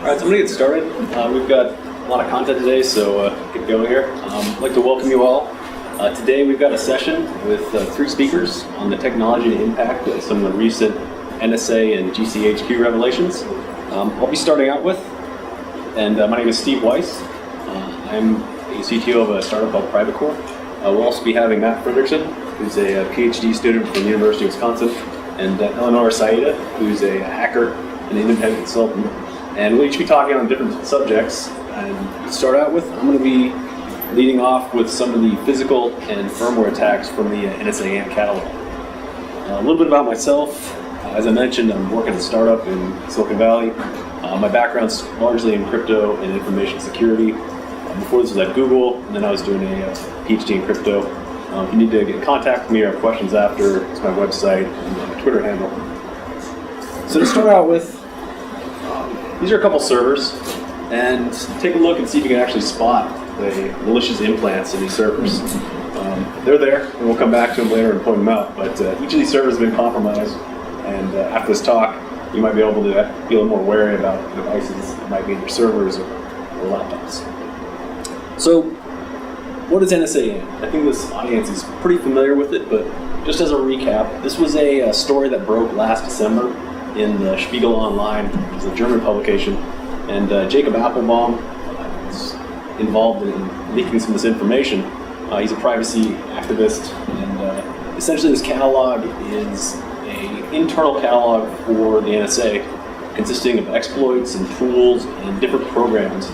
Alright, so I'm going to get started. We've got a lot of content today, so get going here. I'd like to welcome you all. Today we've got a session with 3 speakers on the technology and impact of some of the recent NSA and GHCQ revelations. I'll be starting out with, and my name is Steve Weis. I'm a CTO of a startup called PrivateCore. We'll also be having Matt Fredrikson, who's a PhD student from the University of Wisconsin, and Eleanor Saitta, who's a hacker and independent consultant. And we'll each be talking on different subjects. And to start out with, I'm going to be leading off with some of the physical and firmware attacks from the NSA Ant catalog. A little bit about myself. As I mentioned, I'm working at a startup in Silicon Valley. My background's largely in crypto and information security. Before this was at Google, and then I was doing a PhD in crypto. If you need to get in contact with me or have questions after, it's my website and my Twitter handle. So to start out with, these are a couple servers, and take a look and see if you can actually spot the malicious implants in these servers. They're there, and we'll come back to them later and point them out, but each of these servers have been compromised, and after this talk, you might be able to be a little more wary about devices that might be in your servers or laptops. So, what is NSA? I think this audience is pretty familiar with it, but just as a recap, this was a story that broke last December in the Spiegel Online, which is a German publication, and Jacob Appelbaum is involved in leaking some of this information. He's a privacy activist, and essentially this catalog is an internal catalog for the NSA consisting of exploits and tools and different programs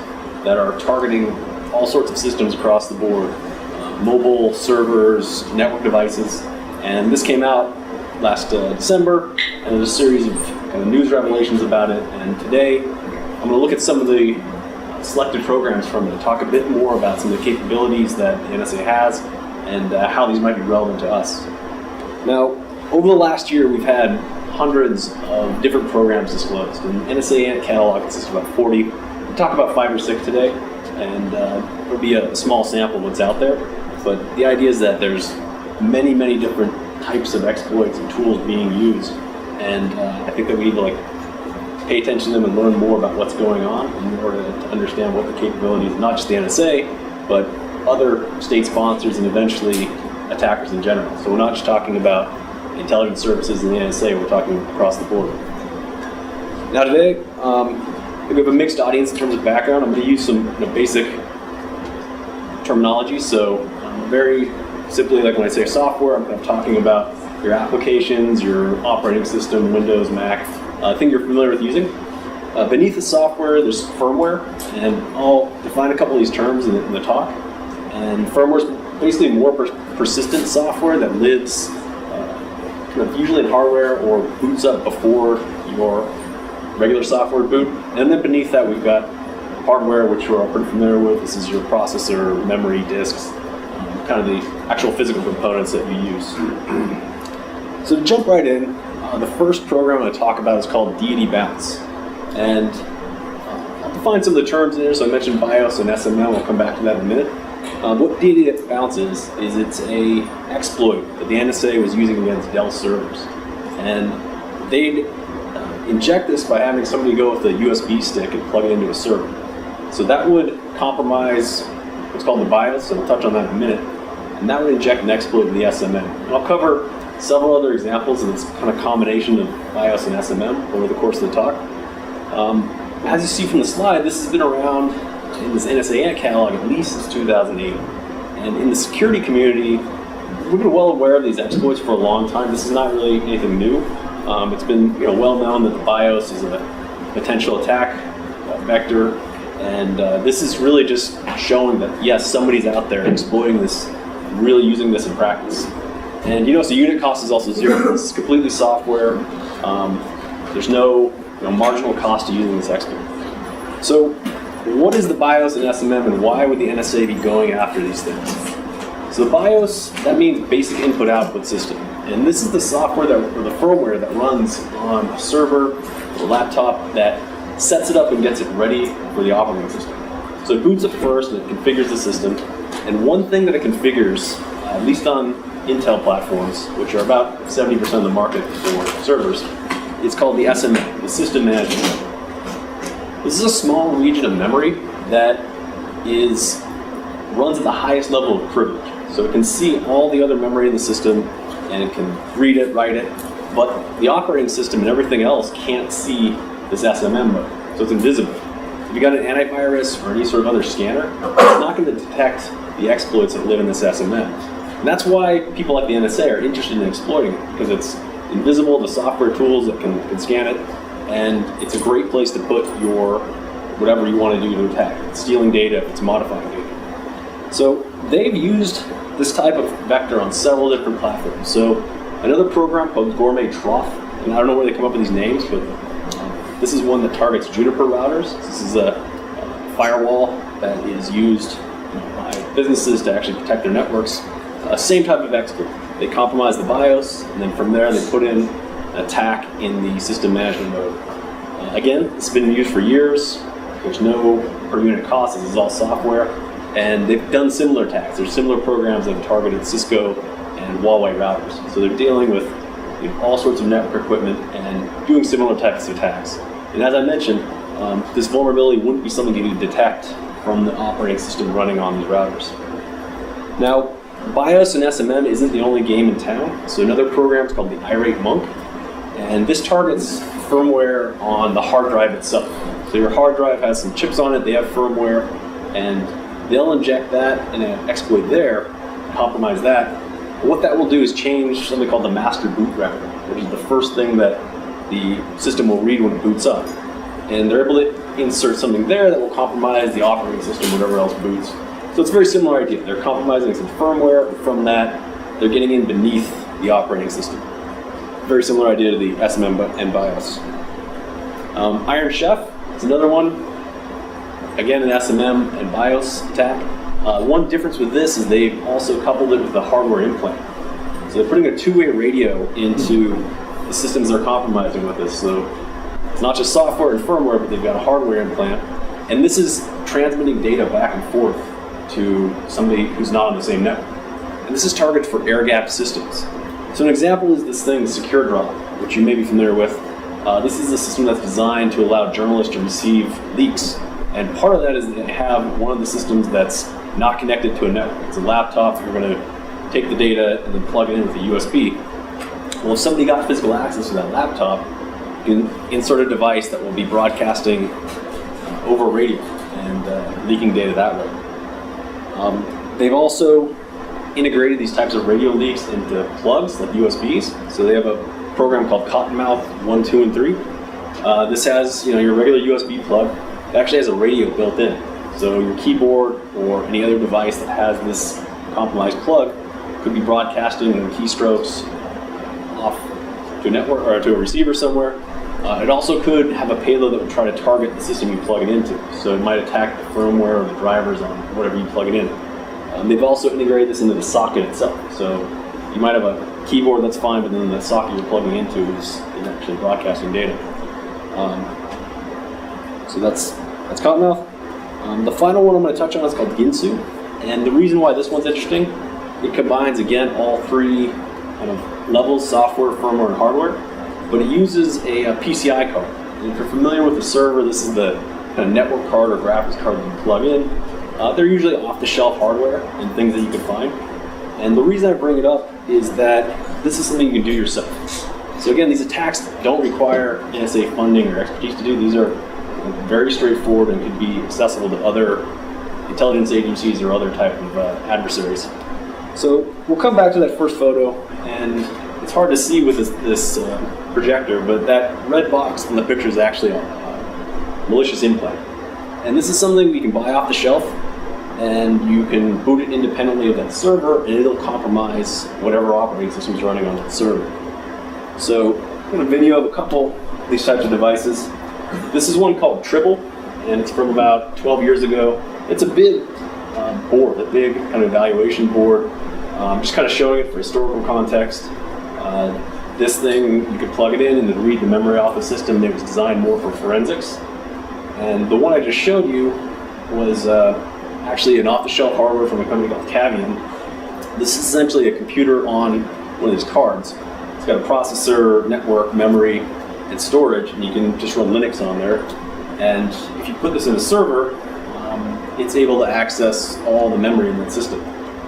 that are targeting all sorts of systems across the board, mobile, servers, network devices, and this came out last December, and there's a series of kind of news revelations about it, and today I'm going to look at some of the selected programs from it to talk a bit more about some of the capabilities that the NSA has and how these might be relevant to us. Now, over the last year, we've had hundreds of different programs disclosed, and the NSA Ant catalog consists of about 40. We'll talk about 5 or 6 today, and it'll be a small sample of what's out there, but the idea is that there's many, many different types of exploits and tools being used, and I think that we need to pay attention to them and learn more about what's going on in order to understand what the capabilities of not just the NSA, but other state sponsors and eventually attackers in general. So we're not just talking about intelligence services in the NSA, we're talking across the board. Now today, we have a mixed audience in terms of background. I'm going to use some basic terminology. So very simply, like when I say software, I'm kind of talking about your applications, your operating system, Windows, Mac, thing you're familiar with using. Beneath the software, there's firmware, and I'll define a couple of these terms in the talk. And firmware is basically more persistent software that lives kind of usually in hardware or boots up before your regular software boot. And then beneath that, we've got hardware, which we're all pretty familiar with. This is your processor, memory, disks, kind of the actual physical components that you use. So to jump right in, the first program I'm going to talk about is called Deity Bounce. And I'll define some of the terms in there. So I mentioned BIOS and SMM. I'll come back to that in a minute. What Deity Bounce is it's a exploit that the NSA was using against Dell servers. And they'd inject this by having somebody go with a USB stick and plug it into a server. So that would compromise what's called the BIOS, and I'll touch on that in a minute. And that would inject an exploit in the SMM. And I'll cover several other examples of this kind of combination of BIOS and SMM over the course of the talk. As you see from the slide, this has been around in this NSA Ant catalog at least since 2008. And in the security community, we've been well aware of these exploits for a long time. This is not really anything new. It's been well known that the BIOS is a potential attack vector, and this is really just showing that yes, somebody's out there exploiting this, really using this in practice. And so unit cost is also zero. This is completely software. There's no marginal cost to using this exploit. So what is the BIOS and SMM, and why would the NSA be going after these things? So the BIOS, that means basic input-output system. And this is the software or the firmware that runs on a server or a laptop that sets it up and gets it ready for the operating system. So it boots up first and it configures the system. And one thing that it configures, at least on Intel platforms, which are about 70% of the market for servers, is called the SMM, the System Management. This is a small region of memory that runs at the highest level of privilege. So it can see all the other memory in the system, and it can read it, write it, but the operating system and everything else can't see this SMM mode, so it's invisible. If you got an antivirus or any sort of other scanner, it's not going to detect the exploits that live in this SMM. And that's why people like the NSA are interested in exploiting it, because it's invisible to software tools that can scan it, and it's a great place to put your whatever you want to do to attack. It's stealing data, it's modifying data. So they've used this type of vector on several different platforms. So another program called Gourmet Trough, and I don't know where they come up with these names, but this is one that targets Juniper routers. This is a firewall that is used by businesses to actually protect their networks. Same type of exploit. They compromise the BIOS, and then from there they put in an attack in the system management mode. Again, it's been used for years. There's no per unit cost. This is all software. And they've done similar attacks. There's similar programs that have targeted Cisco and Huawei routers. So they're dealing with all sorts of network equipment and doing similar types of attacks. And as I mentioned, this vulnerability wouldn't be something you could detect from the operating system running on these routers. Now, BIOS and SMM isn't the only game in town. So another program is called the Irate Monk. And this targets firmware on the hard drive itself. So your hard drive has some chips on it, they have firmware, and they'll inject that in an exploit there, compromise that. But what that will do is change something called the master boot record, which is the first thing that the system will read when it boots up. And they're able to insert something there that will compromise the operating system, whatever else boots. So it's a very similar idea. They're compromising some firmware, but from that, they're getting in beneath the operating system. Very similar idea to the SMM and BIOS. Iron Chef is another one. Again, an SMM and BIOS attack. One difference with this is they've also coupled it with a hardware implant. So they're putting a two-way radio into the systems they're compromising with this. So it's not just software and firmware, but they've got a hardware implant. And this is transmitting data back and forth to somebody who's not on the same network. And this is targeted for air-gapped systems. So an example is this thing, Secure Drop, which you may be familiar with. This is a system that's designed to allow journalists to receive leaks. And part of that is they have one of the systems that's not connected to a network. It's a laptop. You're going to take the data and then plug it in with a USB. Well, if somebody got physical access to that laptop, you can insert a device that will be broadcasting over radio and leaking data that way. They've also integrated these types of radio leaks into plugs like USBs. So they have a program called Cottonmouth 1, 2, and 3. This has your regular USB plug. It actually has a radio built in. So your keyboard or any other device that has this compromised plug could be broadcasting keystrokes off to a network or to a receiver somewhere. It also could have a payload that would try to target the system you plug it into. So it might attack the firmware or the drivers on whatever you plug it in. They've also integrated this into the socket itself. So you might have a keyboard that's fine, but then the socket you're plugging into is actually broadcasting data. So that's Cottonmouth. The final one I'm going to touch on is called Ginsu. And the reason why this one's interesting, it combines, again, all three kind of levels, software, firmware, and hardware. But it uses a PCI card. And if you're familiar with the server, this is the kind of network card or graphics card that you plug in. They're usually off-the-shelf hardware and things that you can find. And the reason I bring it up is that this is something you can do yourself. So again, these attacks don't require NSA funding or expertise to do. These are very straightforward and can be accessible to other intelligence agencies or other type of adversaries. So we'll come back to that first photo, and it's hard to see with this projector, but that red box in the picture is actually a malicious implant. And this is something we can buy off the shelf, and you can boot it independently of that server, and it'll compromise whatever operating system is running on that server. So I'm going to video of a couple of these types of devices. This is one called Tribble, and it's from about 12 years ago. It's a big board, a big kind of evaluation board. Just kind of showing it for historical context. This thing, you could plug it in and then read the memory off the system. It was designed more for forensics. And the one I just showed you was actually an off-the-shelf hardware from a company called Cavian. This is essentially a computer on one of these cards. It's got a processor, network, memory, and storage, and you can just run Linux on there. And if you put this in a server, it's able to access all the memory in that system.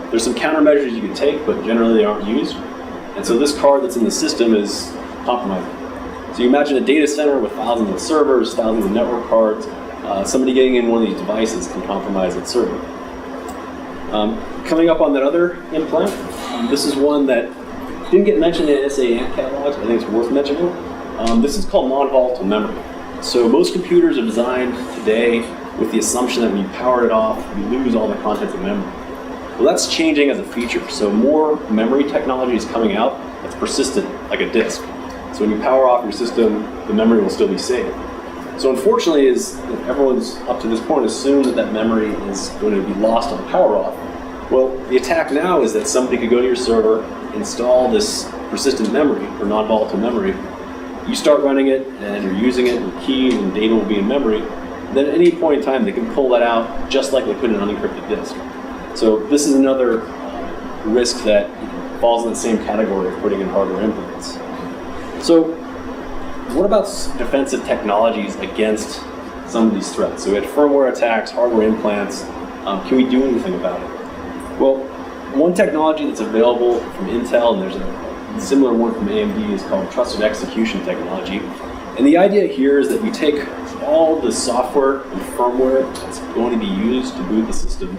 There's some countermeasures you can take, but generally they aren't used. And so this card that's in the system is compromised. So you imagine a data center with thousands of servers, thousands of network cards. Somebody getting in one of these devices can compromise that server. Coming up on that other implant, this is one that didn't get mentioned in NSA AMP catalogs, but I think it's worth mentioning. This is called non-volatile memory. So most computers are designed today with the assumption that when you power it off, you lose all the contents of memory. Well, that's changing as a feature. So more memory technology is coming out that's persistent, like a disk. So when you power off your system, the memory will still be saved. So unfortunately, everyone's up to this point assumed that memory is going to be lost on power off. Well, the attack now is that somebody could go to your server, install this persistent memory, or non-volatile memory. You start running it, and you're using it, and keys and data will be in memory. Then at any point in time, they can pull that out just like they could in an unencrypted disk. So this is another risk that falls in the same category of putting in hardware implants. So what about defensive technologies against some of these threats? So we had firmware attacks, hardware implants. Can we do anything about it? Well, one technology that's available from Intel, and there's a similar one from AMD, is called trusted execution technology. And the idea here is that you take all the software and firmware that's going to be used to boot the system,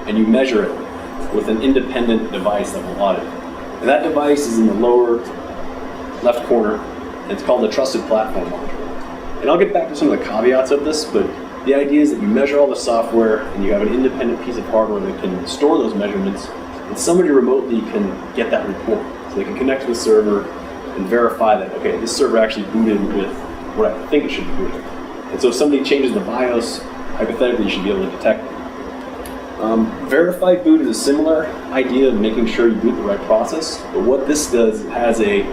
and you measure it with an independent device that will audit it. And that device is in the lower left corner, and it's called the Trusted Platform Module. And I'll get back to some of the caveats of this, but the idea is that you measure all the software, and you have an independent piece of hardware that can store those measurements, and somebody remotely can get that report. So they can connect to the server and verify that, okay, this server actually booted with what I think it should boot. And so if somebody changes the BIOS, hypothetically you should be able to detect it. Verified boot is a similar idea of making sure you boot the right process, but what this does, it has a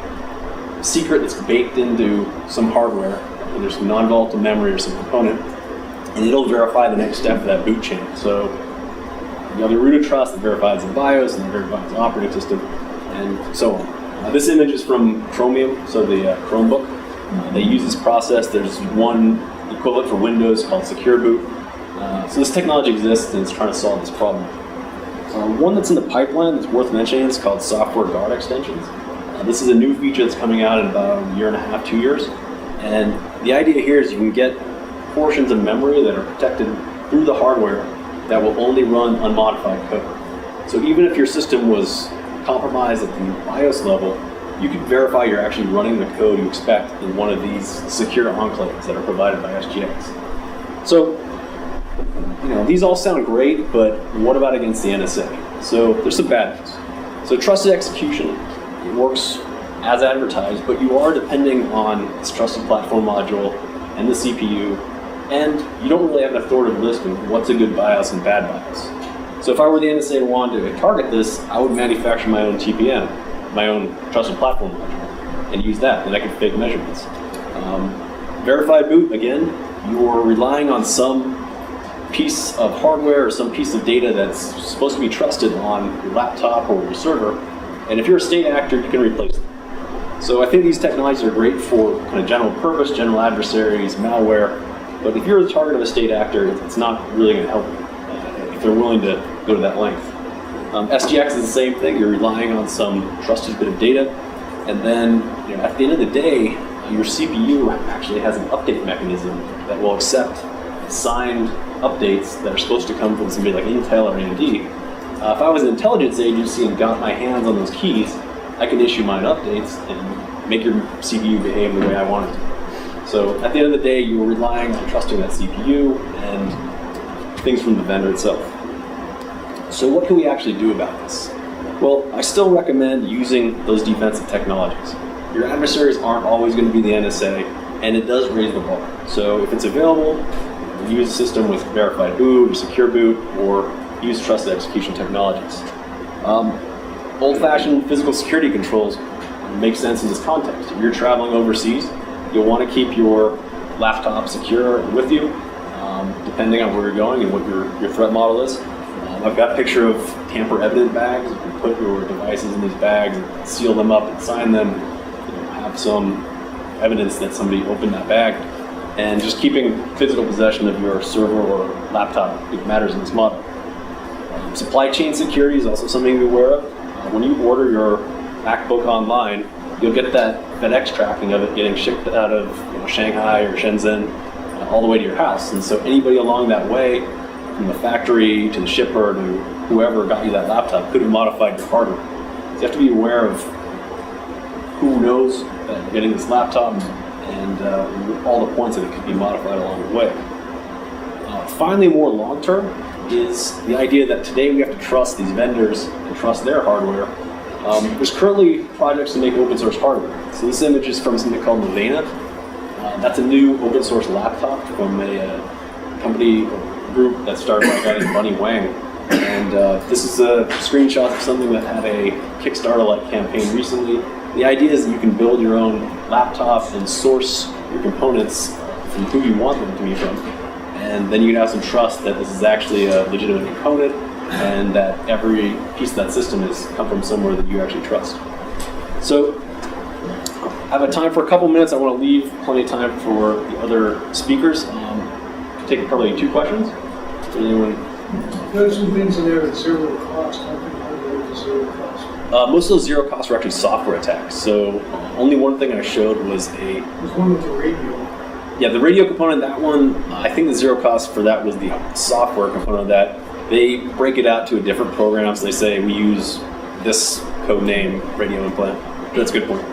secret that's baked into some hardware, and there's some non-volatile memory or some component, and it'll verify the next step of that boot chain. So you have your root of trust that verifies the BIOS and then verifies the operating system, and so on. This image is from Chromium, so the Chromebook. They use this process. There's one equivalent for Windows called Secure Boot. So this technology exists and it's trying to solve this problem. One that's in the pipeline that's worth mentioning is called software guard extensions. This is a new feature that's coming out in about a year and a half, 2 years. And the idea here is you can get portions of memory that are protected through the hardware that will only run unmodified code. So even if your system was compromised at the BIOS level, you can verify you're actually running the code you expect in one of these secure enclaves that are provided by SGX. So, these all sound great, but what about against the NSA? So there's some bad news. So trusted execution, it works as advertised, but you are depending on this trusted platform module and the CPU, and you don't really have an authoritative list of what's a good BIOS and bad BIOS. So if I were the NSA and wanted to target this, I would manufacture my own TPM, my own trusted platform module, and use that, and I could fake measurements. Verified boot, again, you're relying on some piece of hardware or some piece of data that's supposed to be trusted on your laptop or your server, and if you're a state actor, you can replace them. So I think these technologies are great for kind of general purpose, general adversaries, malware, but if you're the target of a state actor, it's not really going to help you if they're willing to go to that length. SGX is the same thing. You're relying on some trusted bit of data, and then at the end of the day, your CPU actually has an update mechanism that will accept signed updates that are supposed to come from somebody like Intel or AMD. If I was an intelligence agency and got my hands on those keys, I can issue mine updates and make your CPU behave the way I want it to. So at the end of the day, you're relying on trusting that CPU and things from the vendor itself. So what can we actually do about this? Well, I still recommend using those defensive technologies. Your adversaries aren't always going to be the NSA, and it does raise the bar. So if it's available, use a system with verified boot or secure boot, or use trusted execution technologies. Old-fashioned physical security controls make sense in this context. If you're traveling overseas, you'll want to keep your laptop secure with you, depending on where you're going and what your threat model is. I've got a picture of tamper-evident bags. You can put your devices in these bags, and seal them up and sign them, have some evidence that somebody opened that bag. and just keeping physical possession of your server or laptop matters in this model. Supply chain security is also something to be aware of. When you order your MacBook online, you'll get that FedEx tracking of it getting shipped out of Shanghai or Shenzhen all the way to your house. And so anybody along that way, from the factory to the shipper to whoever got you that laptop, could have modified your hardware. So you have to be aware of who knows that you're getting this laptop and all the points that it could be modified along the way. Finally, more long-term is the idea that today we have to trust these vendors and trust their hardware. There's currently projects to make open source hardware. So this image is from something called Novena. That's a new open source laptop from a company group that started by a guy named Bunny Wang. And this is a screenshot of something that had a Kickstarter-like campaign recently. The idea is that you can build your own laptop and source your components from who you want them to be from. And then you can have some trust that this is actually a legitimate component and that every piece of that system has come from somewhere that you actually trust. So I have a time for a couple minutes. I want to leave plenty of time for the other speakers. Take probably 2 questions. Anyone? There's some things in there at zero cost. How can hardware to zero cost? Most of those zero costs were actually software attacks. So only one thing I showed was There's one with the radio. Yeah, the radio component, that one, I think the zero cost for that was the software component of that. They break it out to a different program, so they say we use this code name, radio implant. That's a good point.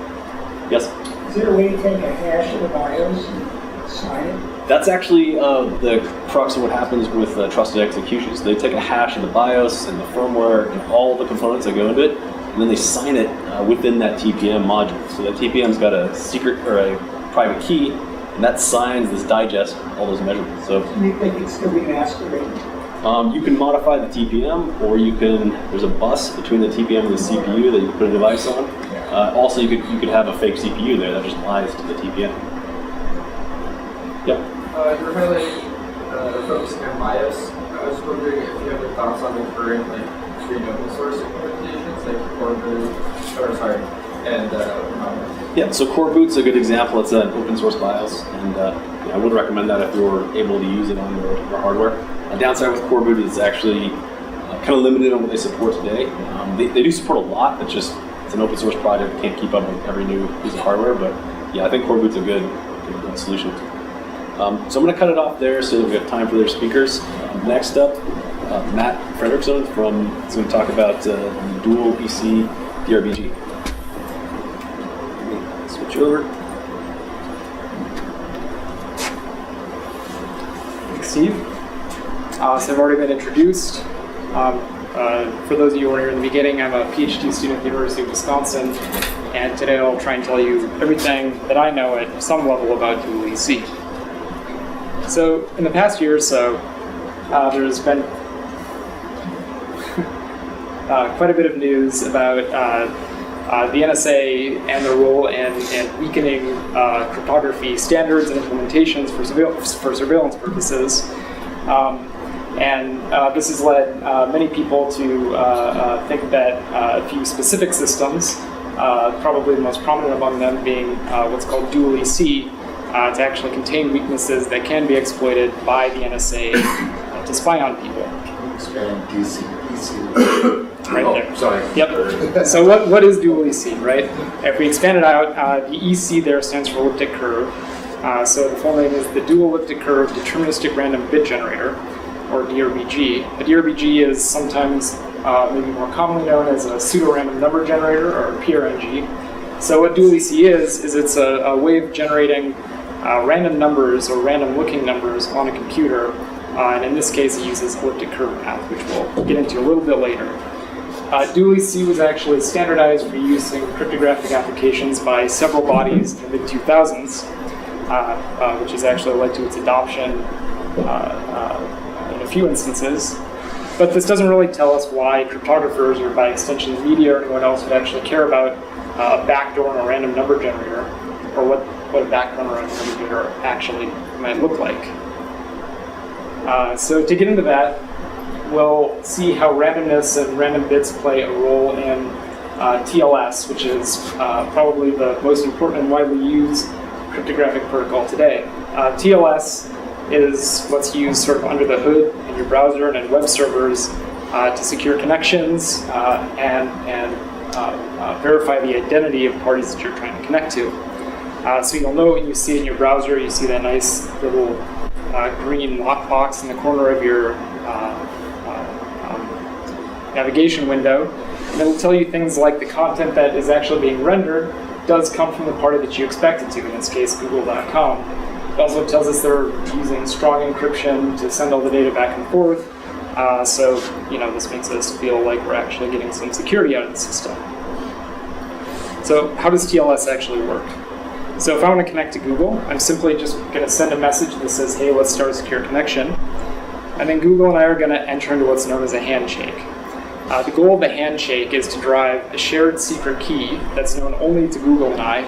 Yes? Is there a way to take a hash of the BIOS and sign it? That's actually the crux of what happens with trusted executions. They take a hash of the BIOS and the firmware and all the components that go into it, and then they sign it within that TPM module. So that TPM's got a secret or a private key, and that signs this digest, all those measurements. So You think it's still be masquerading? you can modify the TPM, or you can. There's a bus between the TPM and the CPU that you put a device on. Also, you could have a fake CPU there that just lies to the TPM. Yep. You were highlighting focusing on BIOS. I was wondering if you have any thoughts on the current free and open source implementations like Coreboot, and Yeah, so Coreboot's a good example. It's an open source BIOS, and I would recommend that if you're able to use it on your hardware. The downside with Coreboot is it's actually kind of limited on what they support today. They do support a lot, it's just it's an open source project, can't keep up with every new piece of hardware, but yeah, I think Coreboot's a good solution. So I'm going to cut it off there so that we have time for their speakers. Next up, Matt Fredrikson is going to talk about the dual EC DRBG. Switch over. Thanks, Steve. So I've already been introduced. For those of you who weren't here in the beginning, I'm a PhD student at the University of Wisconsin, and today I'll try and tell you everything that I know at some level about dual EC. So in the past year or so, there's been quite a bit of news about the NSA and their role in weakening cryptography standards and implementations for surveillance purposes. This has led many people to think that a few specific systems, probably the most prominent among them being what's called dual EC, to actually contain weaknesses that can be exploited by the NSA to spy on people. Can you expand EC? Right there. Sorry. Yep. So what is dual EC, right? If we expand it out, the EC there stands for elliptic curve. So the full name is the Dual Elliptic Curve Deterministic Random Bit Generator, or DRBG. A DRBG is sometimes maybe more commonly known as a pseudo-random number generator, or PRNG. So what dual EC is it's a way of generating random numbers or random looking numbers on a computer, and in this case it uses elliptic curve math, which we'll get into a little bit later. Dual EC was actually standardized for use in cryptographic applications by several bodies in the mid-2000s, which has actually led to its adoption in a few instances. But this doesn't really tell us why cryptographers, or by extension the media or anyone else, would actually care about a backdoor and a random number generator, or what a backdoor and a random number generator actually might look like. So to get into that, we'll see how randomness and random bits play a role in TLS, which is probably the most important and widely used cryptographic protocol today. TLS is what's used sort of under the hood in your browser and in web servers to secure connections and verify the identity of parties that you're trying to connect to. So you'll know when you see it in your browser, you see that nice little green lockbox in the corner of your navigation window. And it'll tell you things like the content that is actually being rendered does come from the party that you expect it to, in this case, google.com. It also tells us they're using strong encryption to send all the data back and forth. So, this makes us feel like we're actually getting some security out of the system. So how does TLS actually work? So if I want to connect to Google, I'm simply just going to send a message that says, hey, let's start a secure connection. And then Google and I are going to enter into what's known as a handshake. The goal of the handshake is to drive a shared secret key that's known only to Google and I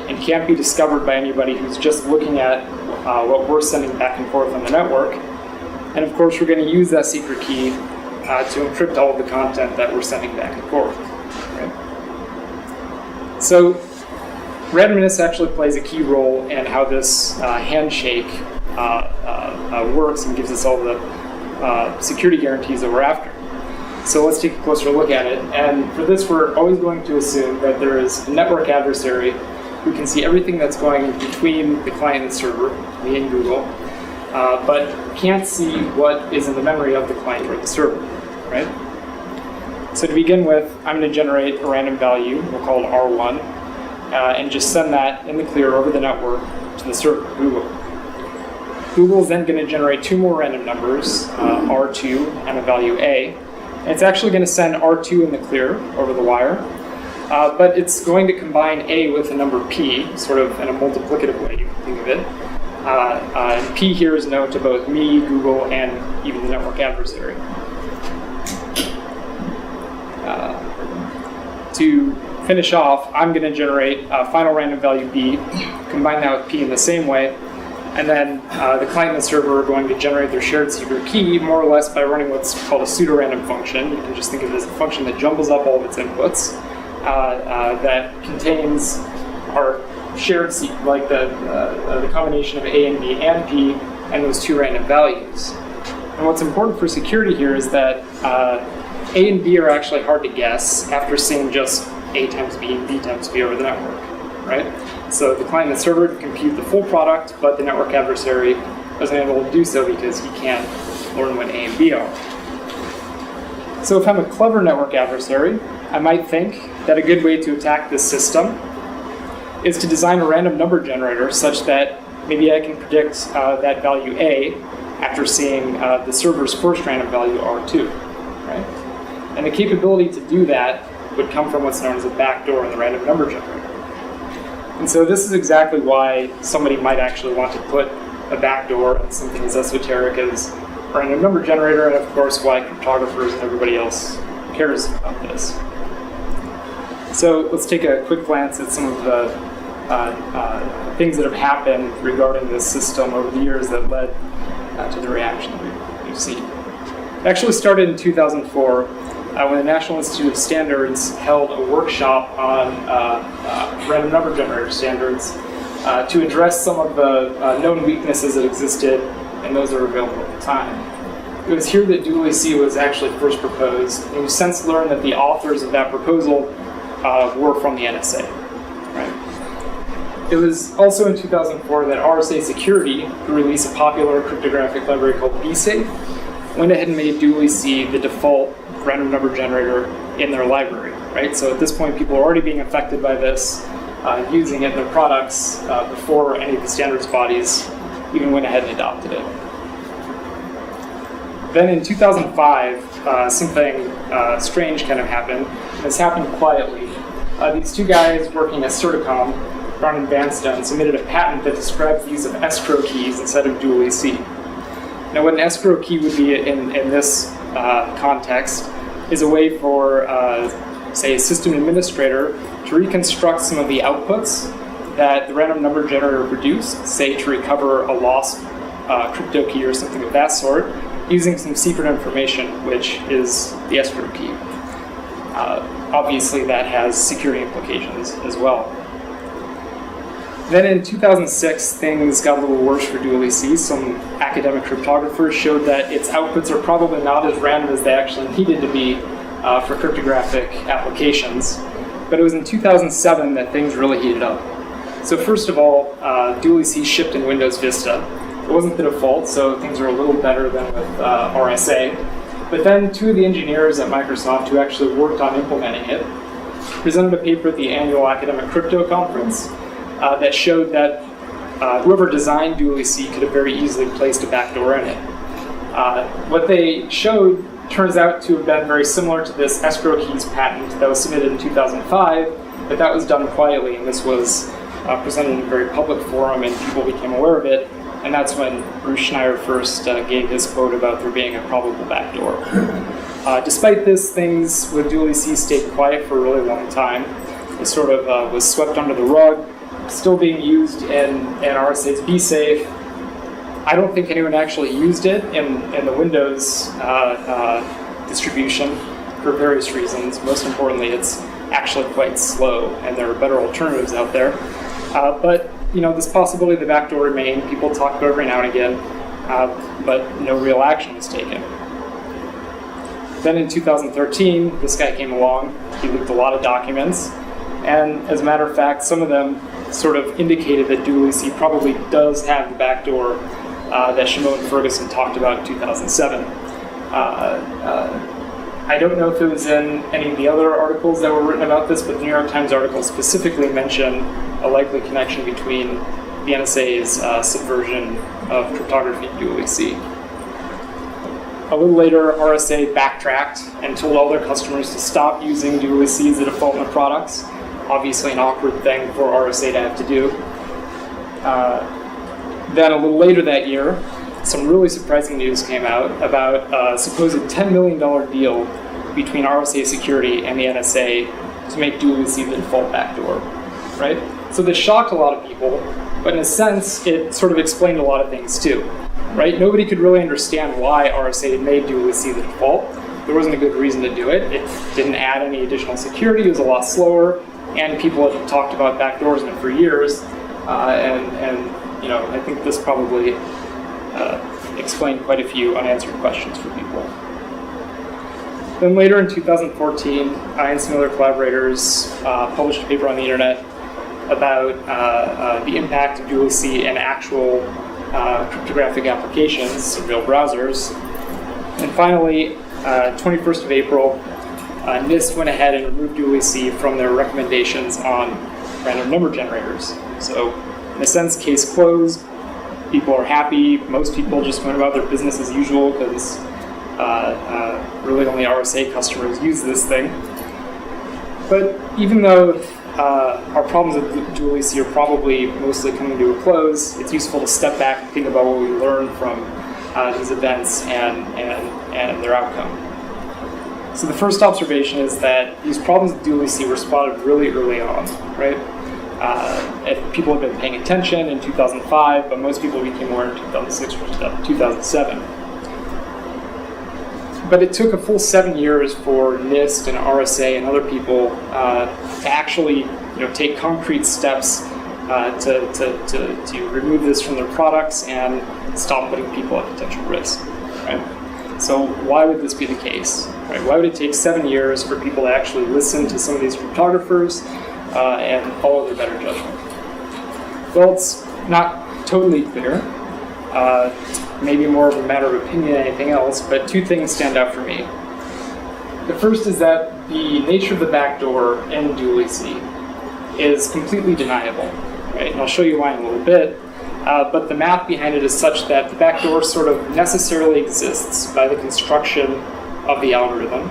and can't be discovered by anybody who's just looking at what we're sending back and forth on the network. And of course, we're going to use that secret key to encrypt all of the content that we're sending back and forth. Right? So randomness actually plays a key role in how this handshake works and gives us all the security guarantees that we're after. So let's take a closer look at it. And for this, we're always going to assume that there is a network adversary who can see everything that's going between the client and the server, me and Google, but can't see what is in the memory of the client or the server, right? So to begin with, I'm going to generate a random value, we'll call it R1, and just send that in the clear over the network to the server, Google. Google is then going to generate two more random numbers, R2 and a value A. And it's actually going to send R2 in the clear over the wire, but it's going to combine A with a number P, sort of in a multiplicative way, you can think of it. And P here is known to both me, Google, and even the network adversary. To finish off, I'm going to generate a final random value B, combine that with P in the same way, and then the client and the server are going to generate their shared secret key more or less by running what's called a pseudo-random function. You can just think of it as a function that jumbles up all of its inputs that contains our shared secret, like the combination of A and B and P, and those two random values. And what's important for security here is that A and B are actually hard to guess after seeing just A times B and B times B over the network, right? So the client and the server can compute the full product, but the network adversary isn't able to do so because he can't learn what A and B are. So if I'm a clever network adversary, I might think that a good way to attack this system is to design a random number generator such that maybe I can predict that value A after seeing the server's first random value R2, right? And the capability to do that would come from what's known as a backdoor in the random number generator. And so this is exactly why somebody might actually want to put a backdoor on something as esoteric as a random number generator, and of course why cryptographers and everybody else cares about this. So let's take a quick glance at some of the things that have happened regarding this system over the years that led to the reaction that we've seen. It actually started in 2004 when the National Institute of Standards held a workshop on random number generator standards to address some of the known weaknesses that existed and those that were available at the time. It was here that DualAC was actually first proposed, and we've since learned that the authors of that proposal were from the NSA. Right? It was also in 2004 that RSA Security, who released a popular cryptographic library called BSafe, went ahead and made DualAC the default random number generator in their library, right? So at this point, people are already being affected by this, using it in their products before any of the standards bodies even went ahead and adopted it. Then in 2005, something strange kind of happened. This happened quietly. These two guys working at Certicom, Brown and Vanstone, submitted a patent that describes the use of escrow keys instead of DualAC. Now, what an escrow key would be in this context is a way for, say, a system administrator to reconstruct some of the outputs that the random number generator produced, say to recover a lost crypto key or something of that sort, using some secret information, which is the escrow key. Obviously, that has security implications as well. Then in 2006, things got a little worse for DualEC. Some academic cryptographers showed that its outputs are probably not as random as they actually needed to be for cryptographic applications. But it was in 2007 that things really heated up. So first of all, DualEC shipped in Windows Vista. It wasn't the default, so things are a little better than with RSA. But then two of the engineers at Microsoft who actually worked on implementing it presented a paper at the annual Academic Crypto Conference that showed that whoever designed DualEC could have very easily placed a backdoor in it. What they showed turns out to have been very similar to this escrow keys patent that was submitted in 2005, but that was done quietly, and this was presented in a very public forum, and people became aware of it, and that's when Bruce Schneier first gave his quote about there being a probable backdoor. Despite this, things with DualEC stayed quiet for a really long time. It sort of was swept under the rug, still being used in RSA's BSafe. I don't think anyone actually used it in the Windows distribution for various reasons. Most importantly, it's actually quite slow, and there are better alternatives out there. But this possibility of the backdoor remained. People talk about it every now and again, but no real action was taken. Then in 2013, this guy came along. He leaked a lot of documents, and as a matter of fact, some of them sort of indicated that DualEC probably does have the backdoor that Shimon and Fredrikson talked about in 2007. I don't know if it was in any of the other articles that were written about this, but the New York Times article specifically mentioned a likely connection between the NSA's subversion of cryptography and DualEC. A little later, RSA backtracked and told all their customers to stop using DualEC as the default in their products. Obviously an awkward thing for RSA to have to do. Then a little later that year, some really surprising news came out about a supposed $10 million deal between RSA Security and the NSA to make DualEC the default backdoor, right? So this shocked a lot of people, but in a sense, it sort of explained a lot of things too, right? Nobody could really understand why RSA had made DualEC the default. There wasn't a good reason to do it. It didn't add any additional security. It was a lot slower, and people had talked about backdoors in it for years. I think this probably explained quite a few unanswered questions for people. Then later in 2014, I and some other collaborators published a paper on the internet about the impact of DualEC in actual cryptographic applications, some real browsers. And finally, 21st of April, NIST went ahead and removed DualEC from their recommendations on random number generators. So, in a sense, case closed. People are happy. Most people just went about their business as usual because really only RSA customers use this thing. But even though our problems with DualEC are probably mostly coming to a close, it's useful to step back and think about what we learned from these events and their outcome. So the first observation is that these problems with DualEC were spotted really early on, right? If people have been paying attention in 2005, but most people became aware in 2006 or 2007. But it took a full 7 years for NIST and RSA and other people to actually, take concrete steps to remove this from their products and stop putting people at potential risk. Right? So why would this be the case? Right? Why would it take 7 years for people to actually listen to some of these cryptographers and follow their better judgment? Well, it's not totally clear. Maybe more of a matter of opinion than anything else, but two things stand out for me. The first is that the nature of the backdoor in DualEC is completely deniable, right? And I'll show you why in a little bit. But the math behind it is such that the backdoor sort of necessarily exists by the construction of the algorithm.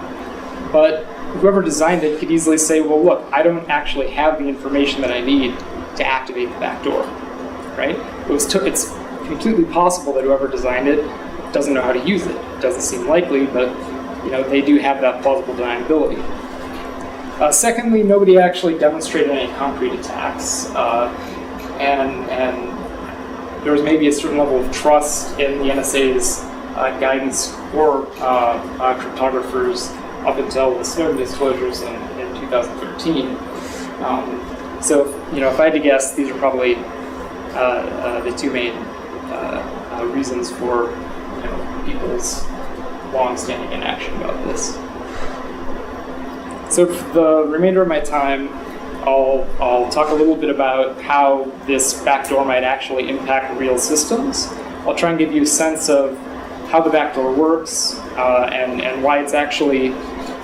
But whoever designed it could easily say, well, look, I don't actually have the information that I need to activate the backdoor, right? It's completely possible that whoever designed it doesn't know how to use it. It doesn't seem likely, but they do have that plausible deniability. Secondly, nobody actually demonstrated any concrete attacks, and there was maybe a certain level of trust in the NSA's guidance for cryptographers up until the Snowden disclosures in 2013. So, if I had to guess, these are probably the two main reasons for people's long-standing inaction about this. So for the remainder of my time, I'll talk a little bit about how this backdoor might actually impact real systems. I'll try and give you a sense of how the backdoor works and why it's actually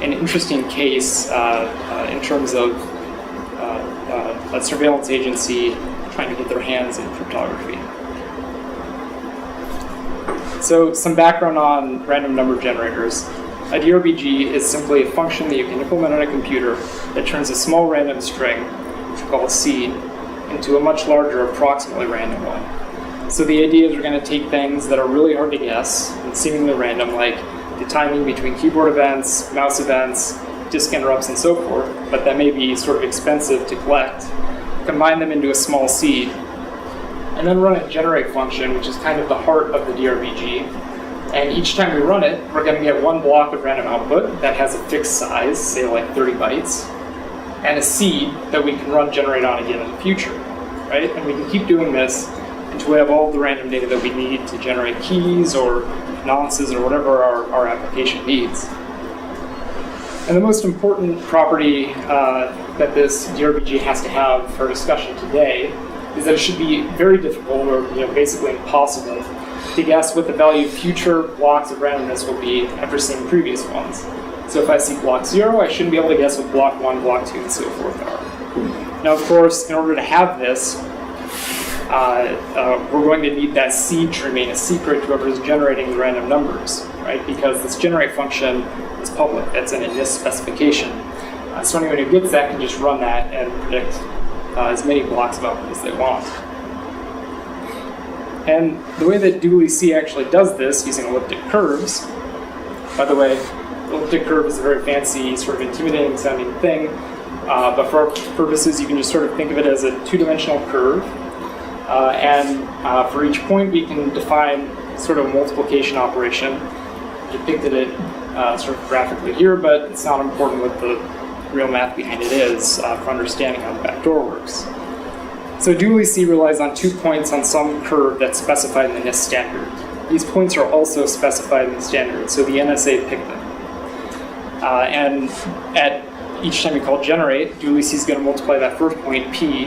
an interesting case in terms of a surveillance agency trying to get their hands in cryptography. So some background on random number generators. A DRBG is simply a function that you can implement on a computer that turns a small random string, which we call a seed, into a much larger, approximately random one. So the idea is we're going to take things that are really hard to guess and seemingly random, like the timing between keyboard events, mouse events, disk interrupts, and so forth, but that may be sort of expensive to collect, combine them into a small seed, and then run a generate function, which is kind of the heart of the DRBG. And each time we run it, we're going to get one block of random output that has a fixed size, say like 30 bytes, and a seed that we can run generate on again in the future, right? And we can keep doing this until we have all the random data that we need to generate keys or nonces or whatever our application needs. And the most important property that this DRBG has to have for discussion today is that it should be very difficult, or basically impossible, to guess what the value of future blocks of randomness will be after seeing previous ones. So if I see block 0, I shouldn't be able to guess what block 1, block 2, and so forth are. Now, of course, in order to have this, we're going to need that seed to remain a secret to whoever is generating the random numbers, right? Because this generate function is public. That's in a NIST specification. So anyone who gets that can just run that and predict as many blocks of output as they want. And the way that DualiC actually does this, using elliptic curves, by the way, elliptic curve is a very fancy, sort of intimidating sounding thing, but for our purposes, you can just sort of think of it as a two-dimensional curve. And for each point, we can define sort of a multiplication operation. Depicted it sort of graphically here, but it's not important what the real math behind it is for understanding how the backdoor works. So DualiC relies on 2 points on some curve that's specified in the NIST standard. These points are also specified in the standard, so the NSA picked them. And at each time you call generate, DualiC is going to multiply that first point, P,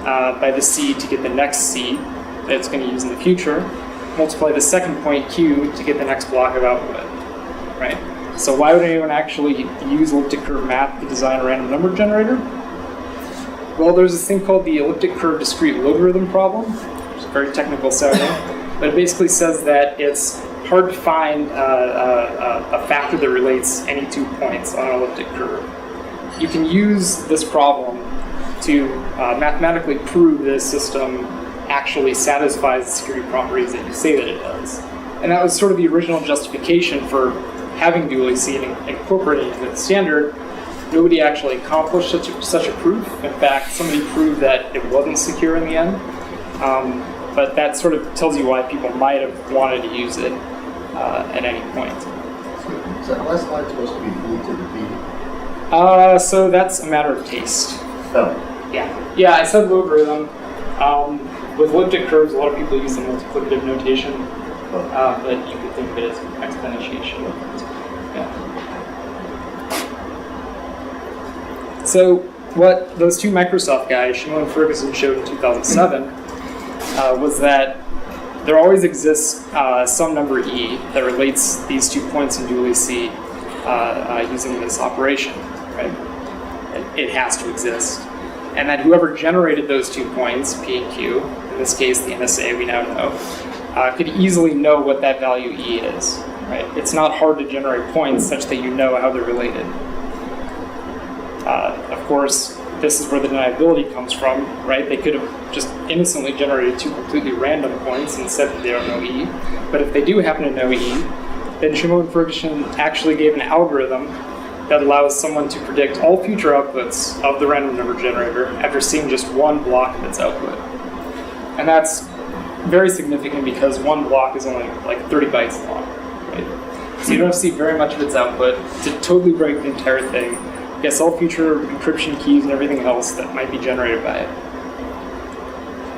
by the seed to get the next seed that it's going to use in the future, multiply the second point, Q, to get the next block of output, right? So why would anyone actually use elliptic curve math to design a random number generator? Well, there's this thing called the elliptic curve discrete logarithm problem, which is very technical sounding, but it basically says that it's hard to find a factor that relates any 2 points on an elliptic curve. You can use this problem to mathematically prove that a system actually satisfies the security properties that you say that it does. And that was sort of the original justification for having DualiC and incorporating it into the standard. Nobody actually accomplished such a proof. In fact, somebody proved that it wasn't secure in the end. But that sort of tells you why people might have wanted to use it at any point. So the last line supposed to be E to the B? So that's a matter of taste. Oh. Yeah, I said logarithm. With elliptic curves, a lot of people use the multiplicative notation, but you could think of it as exponentiation. Yeah. So what those two Microsoft guys, Schmidt and Fredrikson, showed in 2007 was that there always exists some number E that relates these 2 points in DualiC using this operation, right? It has to exist. And that whoever generated those 2 points, P and Q, in this case the NSA we now know, could easily know what that value E is, right? It's not hard to generate points such that you know how they're related. Of course, this is where the deniability comes from, right? They could have just innocently generated 2 completely random points and said that they don't know E. But if they do happen to know E, then Schmidt and Fredrikson actually gave an algorithm that allows someone to predict all future outputs of the random number generator after seeing just one block of its output. And that's very significant because one block is only like 30 bytes long, right? So you don't see very much of its output. To totally break the entire thing, guess all future encryption keys and everything else that might be generated by it.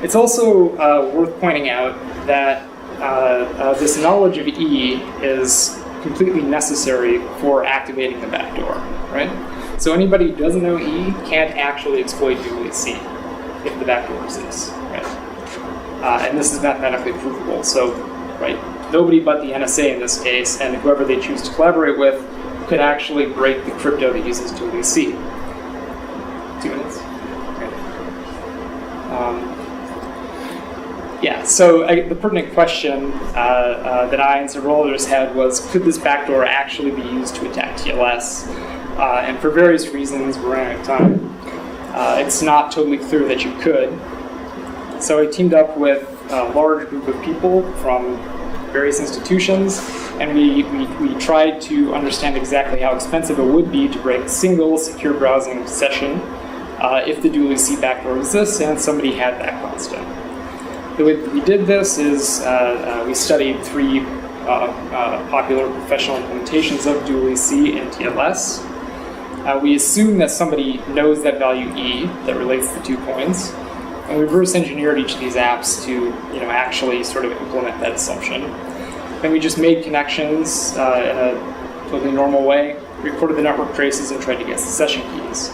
It's also worth pointing out that this knowledge of E is completely necessary for activating the backdoor, right? So anybody who doesn't know E can't actually exploit dual C if the backdoor exists, right? And this is mathematically provable. So, right, nobody but the NSA in this case, and whoever they choose to collaborate with, could actually break the crypto that uses dual C. 2 minutes. Okay. Yeah, so the pertinent question that I and several others had was, could this backdoor actually be used to attack TLS? And for various reasons, we're running out of time, it's not totally clear that you could. So I teamed up with a large group of people from various institutions, and we tried to understand exactly how expensive it would be to break a single secure browsing session if the dual C backdoor exists and somebody had that constant. The way that we did this is we studied 3 popular professional implementations of dual C and TLS. We assume that somebody knows that value E that relates the 2 coins, and we reverse engineered each of these apps to actually sort of implement that assumption. Then we just made connections in a totally normal way, recorded the network traces, and tried to guess the session keys.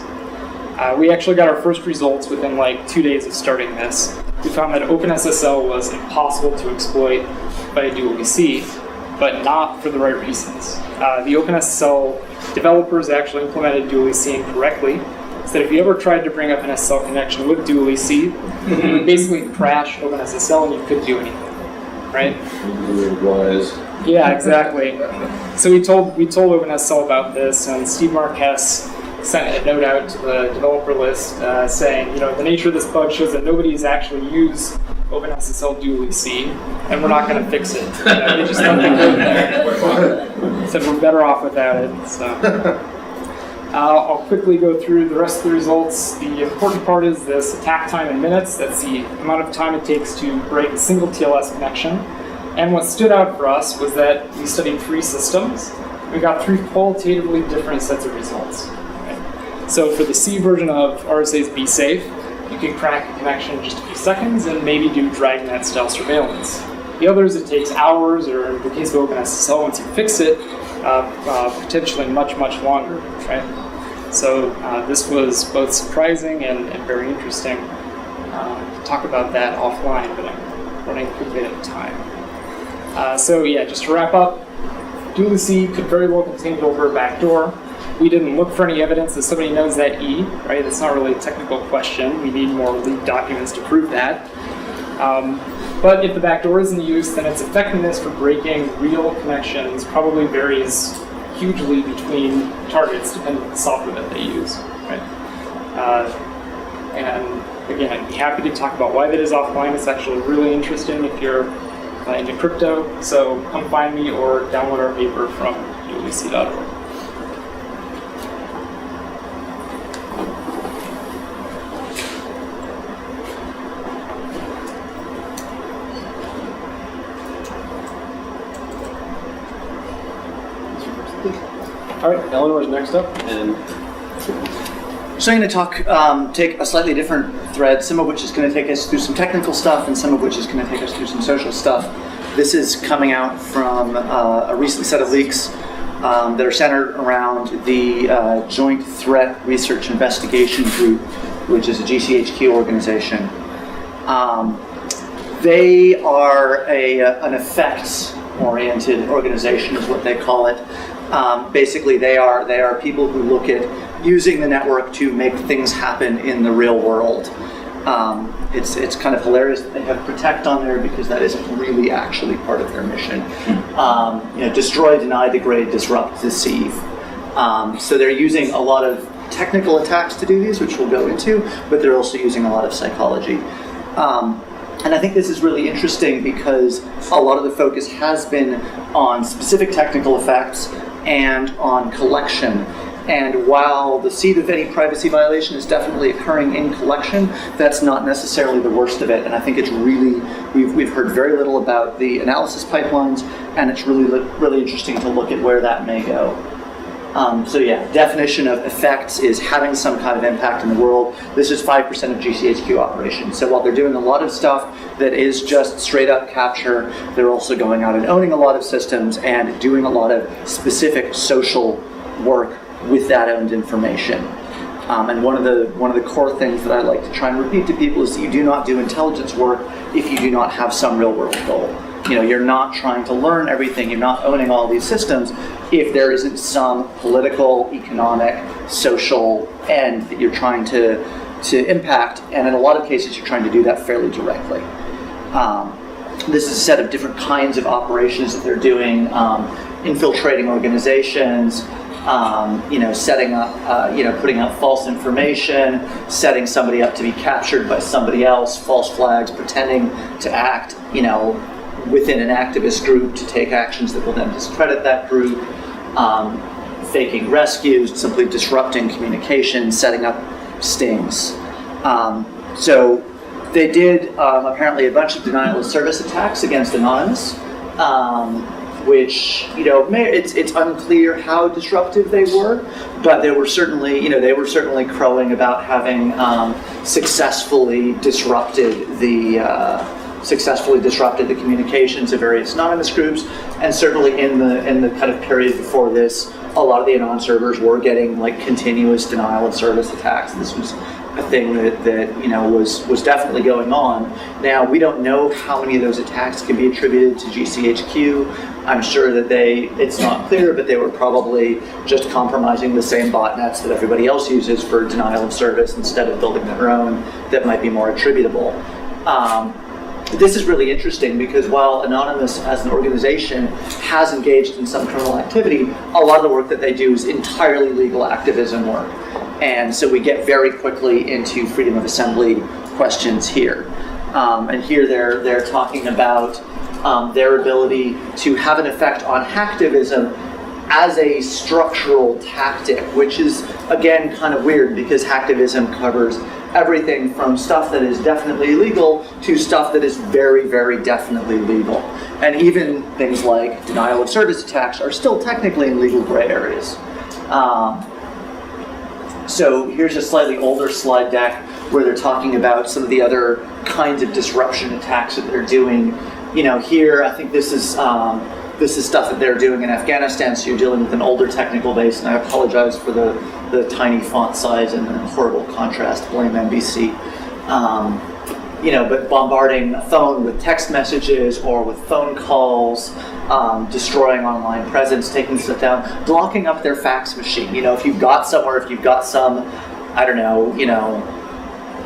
We actually got our first results within like 2 days of starting this. We found that OpenSSL was impossible to exploit by dual C, but not for the right reasons. The OpenSSL developers actually implemented dual C incorrectly, so that if you ever tried to bring up an SSL connection with dual C, you would basically crash OpenSSL and you couldn't do anything, right? Weis. Yeah, exactly. So we told OpenSSL about this, and Steve Marquez sent a note out to the developer list saying, the nature of this bug shows that nobody has actually used OpenSSL dual C, and we're not going to fix it. They just left the code there. Said we're better off without it. So I'll quickly go through the rest of the results. The important part is this attack time in minutes. That's the amount of time it takes to break a single TLS connection. And what stood out for us was that we studied 3 systems. We got 3 qualitatively different sets of results. Right? So for the C version of RSA's Be Safe, you can crack a connection in just a few seconds and maybe do Dragnet style surveillance. The others, it takes hours, or in the case of OpenSSL, once you fix it, potentially much, much longer, right? So this was both surprising and very interesting. Talk about that offline, but I'm running a quick bit at a time. So yeah, just to wrap up, dual C could very well contain over a backdoor. We didn't look for any evidence that somebody knows that E, right? That's not really a technical question. We need more leaked documents to prove that. But if the backdoor is in use, then its effectiveness for breaking real connections probably varies hugely between targets depending on the software that they use, right? And again, I'd be happy to talk about why that is offline. It's actually really interesting if you're into crypto. So come find me or download our paper from dualc.org. All right, Eleanor's next up, and So I'm going to take a slightly different thread, some of which is going to take us through some technical stuff, and some of which is going to take us through some social stuff. This is coming out from a recent set of leaks that are centered around the Joint Threat Research Investigation Group, which is a GCHQ organization. They are an effects-oriented organization, is what they call it. Basically, they are people who look at using the network to make things happen in the real world. It's kind of hilarious that they have protect on there because that isn't really actually part of their mission. Destroy, deny, degrade, disrupt, deceive. So they're using a lot of technical attacks to do these, which we'll go into, but they're also using a lot of psychology. And I think this is really interesting because a lot of the focus has been on specific technical effects and on collection. And while the seed of any privacy violation is definitely occurring in collection, that's not necessarily the worst of it. And I think it's really, we've heard very little about the analysis pipelines, and it's really interesting to look at where that may go. So yeah, definition of effects is having some kind of impact in the world. This is 5% of GCHQ operations. So while they're doing a lot of stuff that is just straight up capture, they're also going out and owning a lot of systems and doing a lot of specific social work with that owned information. And one of the core things that I like to try and repeat to people is that you do not do intelligence work if you do not have some real world goal. You're not trying to learn everything, you're not owning all these systems if there isn't some political, economic, social end that you're trying to impact, and in a lot of cases you're trying to do that fairly directly. This is a set of different kinds of operations that they're doing, infiltrating organizations, setting up, putting out false information, setting somebody up to be captured by somebody else, false flags, pretending to act, within an activist group to take actions that will then discredit that group, faking rescues, simply disrupting communication, setting up stings. So they did apparently a bunch of denial of service attacks against Anonymous, which it's unclear how disruptive they were, but they were certainly crowing about having successfully disrupted the communications of various anonymous groups, and certainly in the kind of period before this, a lot of the Anon servers were getting continuous denial of service attacks. This was a thing that was definitely going on. Now, we don't know how many of those attacks can be attributed to GCHQ. I'm sure that it's not clear, but they were probably just compromising the same botnets that everybody else uses for denial of service instead of building their own that might be more attributable. This is really interesting because while Anonymous as an organization has engaged in some criminal activity, a lot of the work that they do is entirely legal activism work. And so we get very quickly into freedom of assembly questions here. And here they're talking about their ability to have an effect on hacktivism as a structural tactic, which is, again, kind of weird because hacktivism covers everything from stuff that is definitely illegal to stuff that is very, very definitely legal. And even things like denial of service attacks are still technically in legal gray areas. So here's a slightly older slide deck where they're talking about some of the other kinds of disruption attacks that they're doing. Here, I think this is stuff that they're doing in Afghanistan, so you're dealing with an older technical base, and I apologize for the tiny font size and the horrible contrast, blame NBC. But bombarding a phone with text messages or with phone calls, destroying online presence, taking stuff down, blocking up their fax machine. If you've got some, I don't know,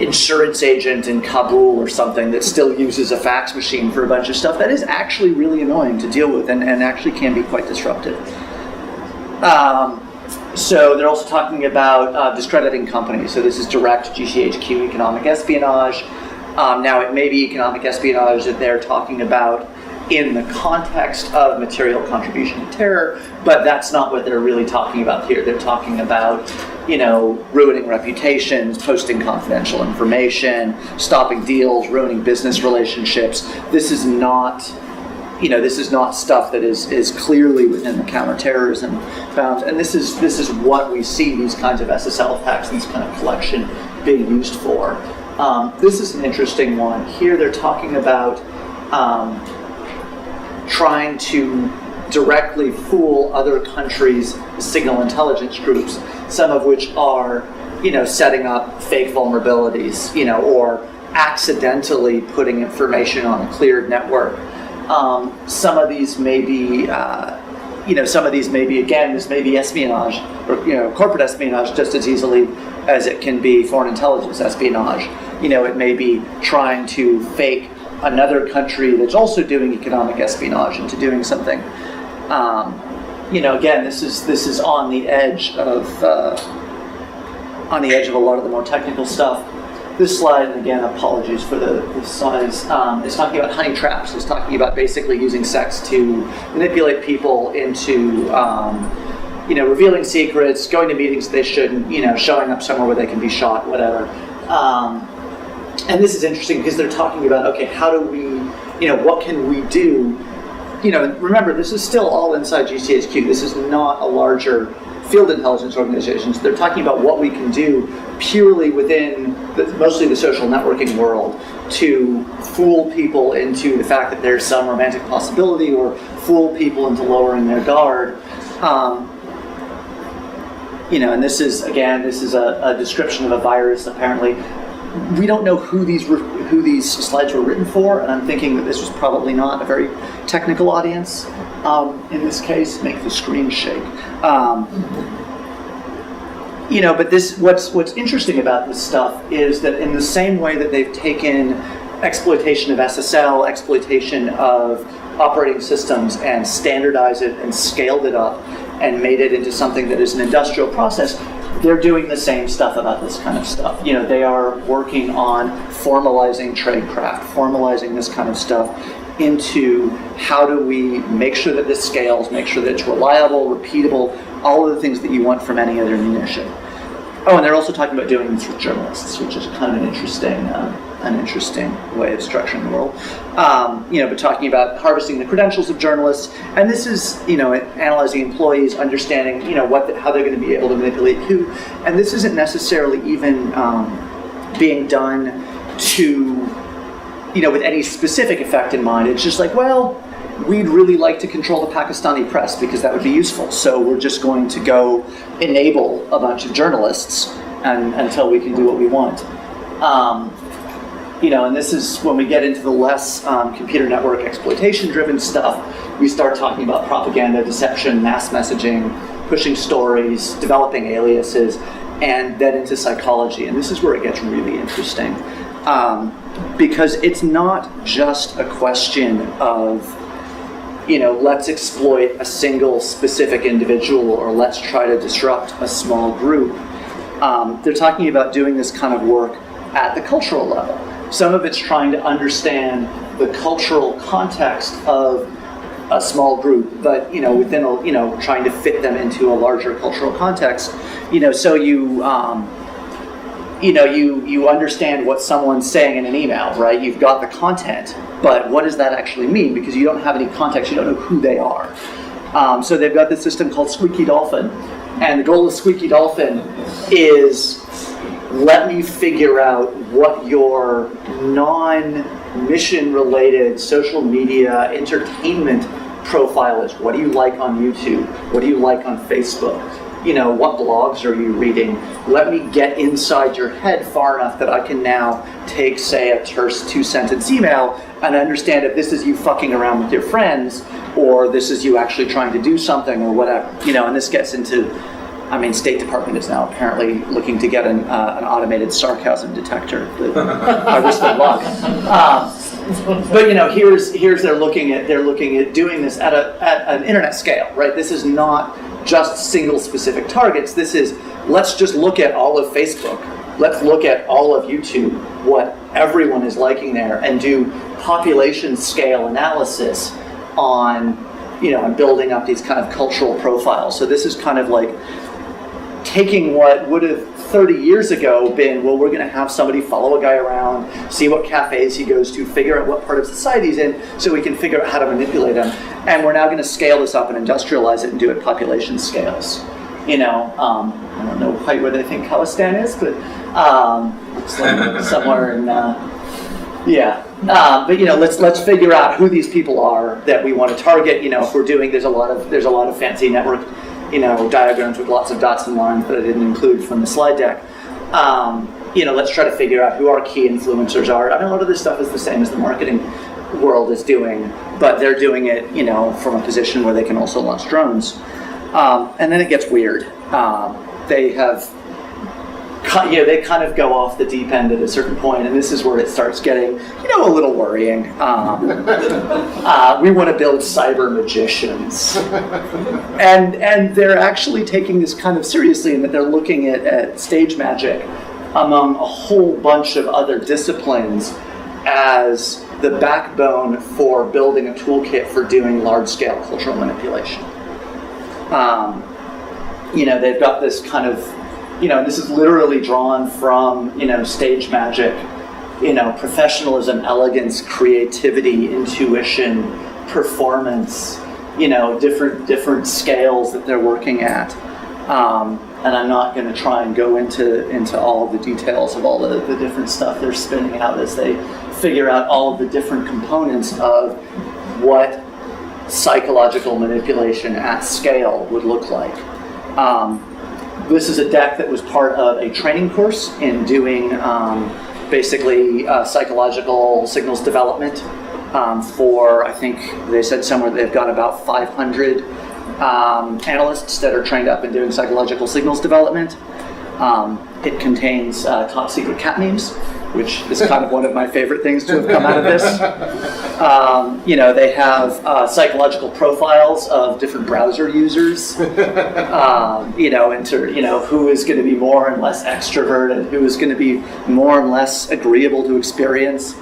insurance agent in Kabul or something that still uses a fax machine for a bunch of stuff, that is actually really annoying to deal with and actually can be quite disruptive. So they're also talking about discrediting companies. So this is direct GCHQ economic espionage. Now it may be economic espionage that they're talking about in the context of material contribution to terror, but that's not what they're really talking about here. They're talking about, ruining reputations, posting confidential information, stopping deals, ruining business relationships. This is not stuff that is clearly within the counterterrorism bounds, and this is what we see these kinds of SSL attacks and this kind of collection being used for. This is an interesting one. Here they're talking about trying to directly fool other countries' signal intelligence groups, some of which are, setting up fake vulnerabilities, or accidentally putting information on a cleared network. Some of these may be, again, this may be espionage, or, corporate espionage just as easily as it can be foreign intelligence espionage. It may be trying to fake another country that's also doing economic espionage into doing something. Again, this is on the edge of a lot of the more technical stuff. This slide, and again, apologies for the size, is talking about honey traps. It's talking about basically using sex to manipulate people into, revealing secrets, going to meetings they shouldn't, showing up somewhere where they can be shot, whatever. And this is interesting because they're talking about, okay, how do we, what can we do? Remember, this is still all inside GCHQ. This is not a larger field intelligence organizations. They're talking about what we can do purely within mostly the social networking world to fool people into the fact that there's some romantic possibility or fool people into lowering their guard. And this is a description of a virus. Apparently, we don't know who these slides were written for, and I'm thinking that this was probably not a very technical audience. In this case, make the screen shake. But what's interesting about this stuff is that in the same way that they've taken exploitation of SSL, exploitation of operating systems, and standardized it and scaled it up and made it into something that is an industrial process, they're doing the same stuff about this kind of stuff. They are working on formalizing tradecraft, formalizing this kind of stuff into how do we make sure that this scales, make sure that it's reliable, repeatable, all of the things that you want from any other munition. Oh, and they're also talking about doing this with journalists, which is kind of an interesting way of structuring the world. But talking about harvesting the credentials of journalists, and this is, analyzing employees, understanding, how they're going to be able to manipulate who, and this isn't necessarily even being done to, with any specific effect in mind. It's just like, well, we'd really like to control the Pakistani press because that would be useful. So we're just going to go enable a bunch of journalists until we can do what we want. And this is when we get into the less computer network exploitation-driven stuff, we start talking about propaganda, deception, mass messaging, pushing stories, developing aliases, and then into psychology. And this is where it gets really interesting. Because it's not just a question of, let's exploit a single specific individual or let's try to disrupt a small group. They're talking about doing this kind of work at the cultural level. Some of it's trying to understand the cultural context of a small group, but within trying to fit them into a larger cultural context. So you understand what someone's saying in an email, right? You've got the content, but what does that actually mean? Because you don't have any context, you don't know who they are. So they've got this system called Squeaky Dolphin, and the goal of Squeaky Dolphin is let me figure out what your non-mission related social media entertainment profile is. What do you like on YouTube? What do you like on Facebook? What blogs are you reading? Let me get inside your head far enough that I can now take, say, a terse 2-sentence email and understand if this is you fucking around with your friends or this is you actually trying to do something or whatever. And this gets into, State Department is now apparently looking to get an automated sarcasm detector. I wish them luck. But here's they're looking at doing this at an internet scale, right? This is not just single specific targets. This is, let's just look at all of Facebook. Let's look at all of YouTube, what everyone is liking there, and do population scale analysis on, and building up these kind of cultural profiles. So this is kind of like taking what would have 30 years ago been, well, we're going to have somebody follow a guy around, see what cafes he goes to, figure out what part of society he's in, so we can figure out how to manipulate him. And we're now going to scale this up and industrialize it and do it population scales. I don't know quite where they think Khalistan is, but it's like somewhere in, but let's figure out who these people are that we want to target. If we're doing, there's a lot of fancy network diagrams with lots of dots and lines that I didn't include from the slide deck. Let's try to figure out who our key influencers are. A lot of this stuff is the same as the marketing world is doing, but they're doing it, from a position where they can also launch drones. And then it gets weird. They kind of go off the deep end at a certain point, and this is where it starts getting, a little worrying. We want to build cyber magicians. And they're actually taking this kind of seriously in that they're looking at stage magic among a whole bunch of other disciplines as the backbone for building a toolkit for doing large-scale cultural manipulation. They've got this kind of, this is literally drawn from, stage magic, professionalism, elegance, creativity, intuition, performance, different scales that they're working at. And I'm not going to try and go into all of the details of all the different stuff they're spinning out as they figure out all of the different components of what psychological manipulation at scale would look like. This is a deck that was part of a training course in doing basically psychological signals development for, I think they said somewhere they've got about 500 analysts that are trained up in doing psychological signals development. It contains top secret cat names, which is kind of one of my favorite things to have come out of this. They have psychological profiles of different browser users, who is going to be more and less extroverted, who is going to be more and less agreeable to experience.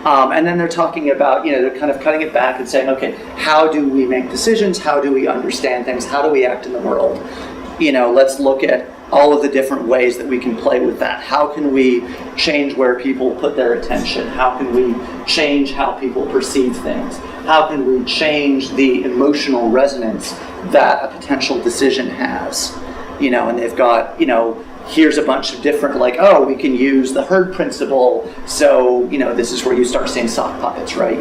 And then they're talking about, they're kind of cutting it back and saying, okay, how do we make decisions? How do we understand things? How do we act in the world? Let's look at all of the different ways that we can play with that. How can we change where people put their attention? How can we change how people perceive things? How can we change the emotional resonance that a potential decision has? And they've got, here's a bunch of different, we can use the herd principle. So, this is where you start seeing sock puppets, right?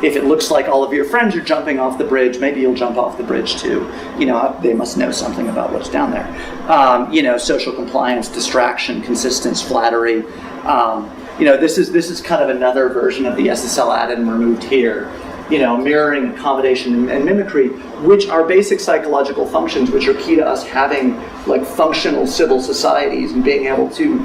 If it looks like all of your friends are jumping off the bridge, maybe you'll jump off the bridge too. They must know something about what's down there. Social compliance, distraction, consistence, flattery. This is kind of another version of the SSL add-in removed here. Mirroring, accommodation, and mimicry, which are basic psychological functions, which are key to us having functional civil societies and being able to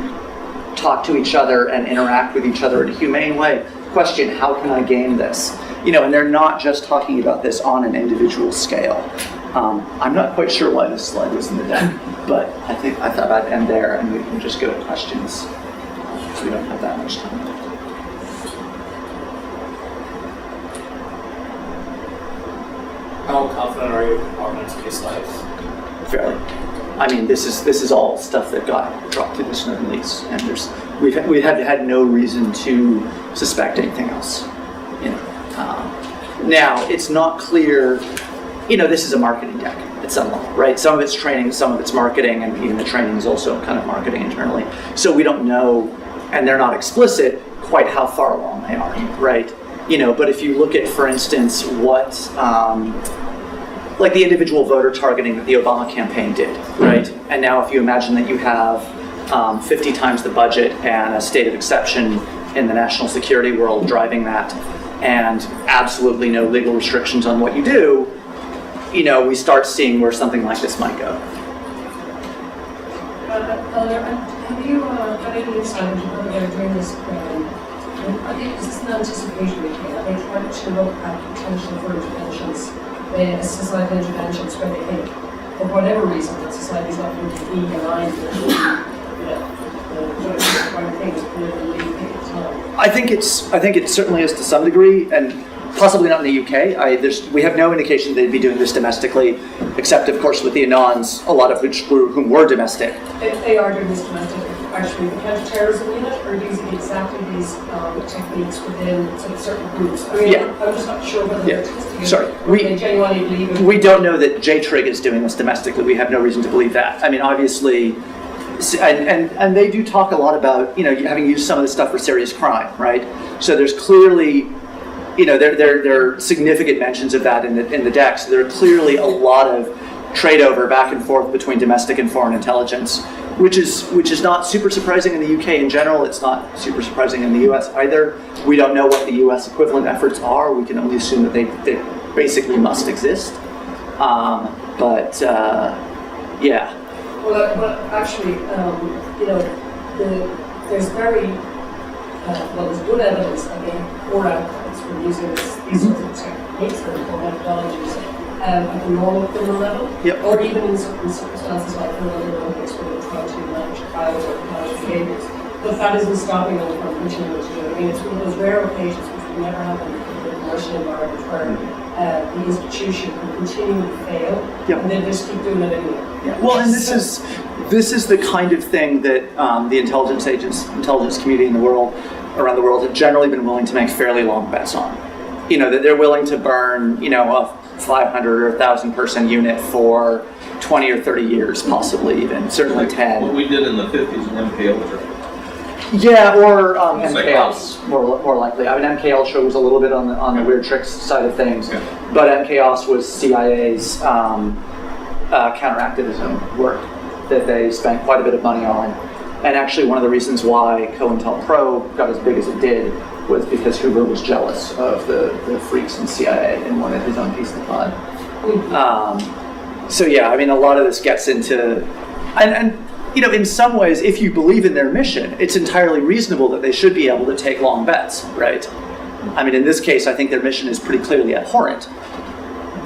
talk to each other and interact with each other in a humane way. Question, how can I game this? And they're not just talking about this on an individual scale. I'm not quite sure why this slide was in the deck, but I thought I'd end there and we can just go to questions, because we don't have that much time. How confident are you in Augmented case slides? Fairly. I mean, this is all stuff that got dropped through the Snowden release, and we've had no reason to suspect anything else. Now it's not clear. This is a marketing deck at some level, right? Some of it's training, some of it's marketing, and even the training is also kind of marketing internally. So we don't know, and they're not explicit quite how far along they are, right? But if you look at, for instance, what the individual voter targeting that the Obama campaign did, right? And now if you imagine that you have 50 times the budget and a state of exception in the national security world driving that, and absolutely no legal restrictions on what you do, we start seeing where something like this might go. Eleanor, have you got any insight into whether they're doing this? Is this an anticipatory thing? Are they trying to look at potential for interventions, societal interventions, where they think, for whatever reason, that society's not going to be aligned with the right things politically at the time? I think it certainly is to some degree, and possibly not in the UK. We have no indication they'd be doing this domestically, except, of course, with the Anons, a lot of whom were domestic. If they are doing this domestic, actually, the counterterrorism unit are using exactly these techniques within sort of certain groups. I mean, I'm just not sure whether they're testing it. They genuinely believe it. We don't know that JTRIG is doing this domestically. We have no reason to believe that. I mean, obviously, and they do talk a lot about, having used some of this stuff for serious crime, right? So there's clearly, there are significant mentions of that in the deck. So there are clearly a lot of trade over back and forth between domestic and foreign intelligence, which is not super surprising in the UK in general. It's not super surprising in the US either. We don't know what the US equivalent efforts are. We can only assume that they basically must exist. Yeah. Well, actually, there's there's good evidence that they have poor outcomes from using these sorts of techniques or methodologies at the normal criminal level, or even in certain circumstances like the Olympics where they're trying to manage crowds or manage behaviors. But that isn't stopping them from continuing to do it. I mean, it's one of those rare occasions which would never happen in the commercial environment where the institution can continue to fail, and they just keep doing it anyway. Well, and this is the kind of thing that the intelligence community around the world have generally been willing to make fairly long bets on. That they're willing to burn, a 500 or 1,000 person unit for 20 or 30 years, possibly even, certainly 10. What we did in the 50s in MK Ultra. Yeah, or MKOS, more likely. I mean, MK Ultra was a little bit on the weird tricks side of things, but MKOS was CIA's counteractivism work that they spent quite a bit of money on. And actually, one of the reasons why COINTELPRO got as big as it did was because Hoover was jealous of the freaks in CIA and wanted his own piece of the pie. So yeah, I mean, a lot of this gets into, and you know, in some ways, if you believe in their mission, it's entirely reasonable that they should be able to take long bets, right? I mean, in this case, I think their mission is pretty clearly abhorrent.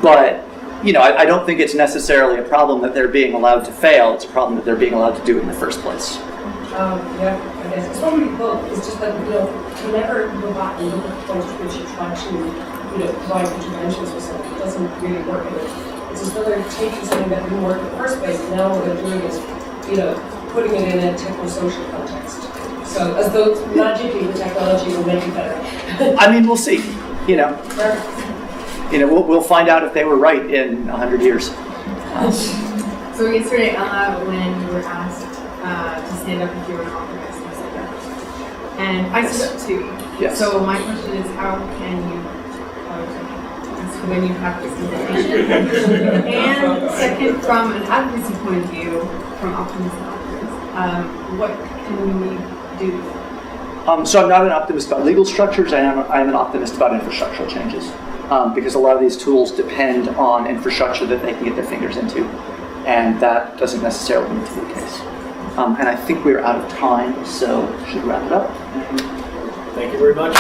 But, you know, I don't think it's necessarily a problem that they're being allowed to fail. It's a problem that they're being allowed to do it in the first place. Yeah, I guess it's probably both. It's just that, you know, you never go back and look at the point at which you try to, you know, provide interventions for something. It doesn't really work. It's just that they're taking something that didn't work in the first place, and now what they're doing is, you know, putting it in a techno-social context. So as though magically the technology will make it better. I mean, we'll see. You know, we'll find out if they were right in 100 years. So yesterday, when you were asked to stand up if you were an optimist, you said that. And I stood up too. Yes. So my question is, how can you, when you have this information? And second, from an advocacy point of view, from optimists and optimists, what can we do? So I'm not an optimist about legal structures. I am an optimist about infrastructural changes, because a lot of these tools depend on infrastructure that they can get their fingers into, and that doesn't necessarily need to be the case. And I think we're out of time, so should we wrap it up? Thank you very much.